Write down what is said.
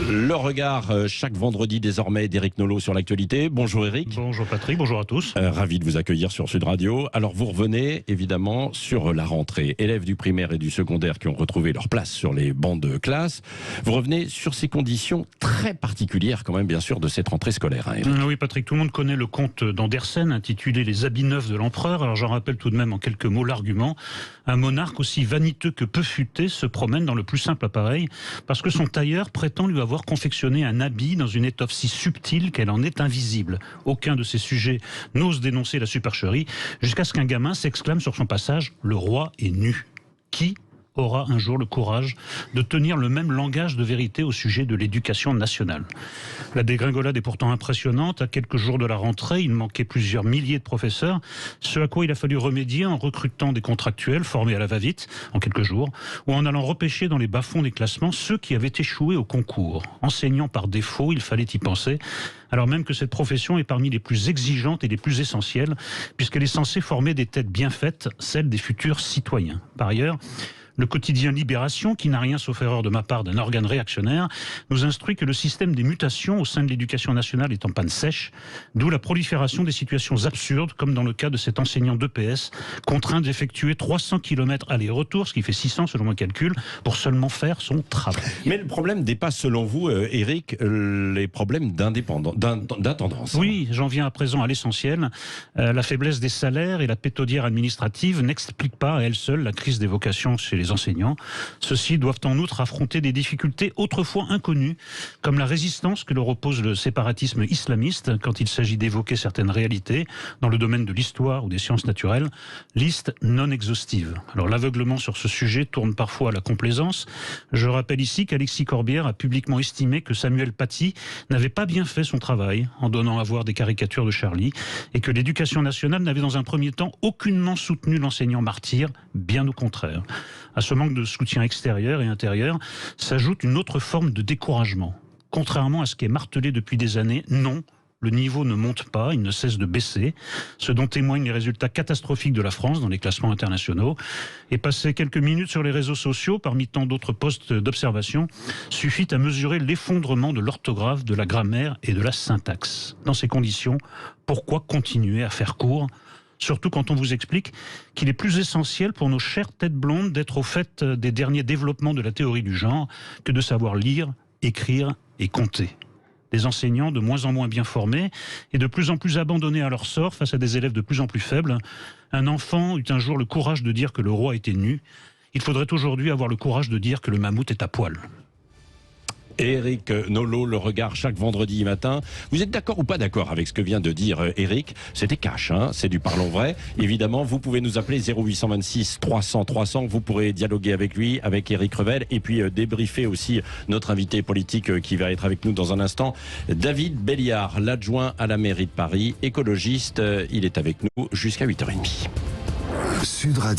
Le regard chaque vendredi désormais d'Éric Nolot sur l'actualité. Bonjour Éric. Bonjour Patrick, bonjour à tous. Ravi de vous accueillir sur Sud Radio. Alors vous revenez évidemment sur la rentrée. Élèves du primaire et du secondaire qui ont retrouvé leur place sur les bancs de classe. Vous revenez sur ces conditions très particulières quand même bien sûr de cette rentrée scolaire. Hein, oui Patrick, tout le monde connaît le conte d'Andersen intitulé Les habits neufs de l'empereur. Alors j'en rappelle tout de même en quelques mots l'argument. Un monarque aussi vaniteux que peu futé se promène dans le plus simple appareil parce que son tailleur prétend lui avoir confectionné un habit dans une étoffe si subtile qu'elle en est invisible. Aucun de ces sujets n'ose dénoncer la supercherie jusqu'à ce qu'un gamin s'exclame sur son passage « Le roi est nu ». Qui aura un jour le courage de tenir le même langage de vérité au sujet de l'éducation nationale? La dégringolade est pourtant impressionnante. À quelques jours de la rentrée, il manquait plusieurs milliers de professeurs, ce à quoi il a fallu remédier en recrutant des contractuels formés à la va-vite en quelques jours, ou en allant repêcher dans les bas-fonds des classements ceux qui avaient échoué au concours. Enseignant par défaut, il fallait y penser, alors même que cette profession est parmi les plus exigeantes et les plus essentielles, puisqu'elle est censée former des têtes bien faites, celles des futurs citoyens. Par ailleurs, le quotidien Libération, qui n'a rien sauf erreur de ma part d'un organe réactionnaire, nous instruit que le système des mutations au sein de l'éducation nationale est en panne sèche, d'où la prolifération des situations absurdes, comme dans le cas de cet enseignant d'EPS, contraint d'effectuer 300 km aller-retour, ce qui fait 600 selon mon calcul, pour seulement faire son travail. Mais le problème dépasse selon vous, Éric, les problèmes d'intendance. Oui, j'en viens à présent à l'essentiel. La faiblesse des salaires et la pétaudière administrative n'expliquent pas à elles seules la crise des vocations chez les enseignants. Ceux-ci doivent en outre affronter des difficultés autrefois inconnues, comme la résistance que leur oppose le séparatisme islamiste quand il s'agit d'évoquer certaines réalités dans le domaine de l'histoire ou des sciences naturelles, liste non exhaustive. Alors l'aveuglement sur ce sujet tourne parfois à la complaisance. Je rappelle ici qu'Alexis Corbière a publiquement estimé que Samuel Paty n'avait pas bien fait son travail en donnant à voir des caricatures de Charlie et que l'éducation nationale n'avait dans un premier temps aucunement soutenu l'enseignant martyr, bien au contraire. À ce manque de soutien extérieur et intérieur s'ajoute une autre forme de découragement. Contrairement à ce qui est martelé depuis des années, non, le niveau ne monte pas, il ne cesse de baisser, ce dont témoignent les résultats catastrophiques de la France dans les classements internationaux. Et passer quelques minutes sur les réseaux sociaux, parmi tant d'autres postes d'observation, suffit à mesurer l'effondrement de l'orthographe, de la grammaire et de la syntaxe. Dans ces conditions, pourquoi continuer à faire court ? Surtout quand on vous explique qu'il est plus essentiel pour nos chères têtes blondes d'être au fait des derniers développements de la théorie du genre que de savoir lire, écrire et compter. Des enseignants de moins en moins bien formés et de plus en plus abandonnés à leur sort face à des élèves de plus en plus faibles. Un enfant eut un jour le courage de dire que le roi était nu. Il faudrait aujourd'hui avoir le courage de dire que le mammouth est à poil. Éric Nolot, le regard chaque vendredi matin. Vous êtes d'accord ou pas d'accord avec ce que vient de dire Éric? C'était cash, hein, c'est du parlons vrai. Évidemment, vous pouvez nous appeler 0826 300 300. Vous pourrez dialoguer avec lui, avec Éric Revel, et puis débriefer aussi notre invité politique qui va être avec nous dans un instant, David Béliard, l'adjoint à la mairie de Paris, écologiste. Il est avec nous jusqu'à 8h30. Sud Radio.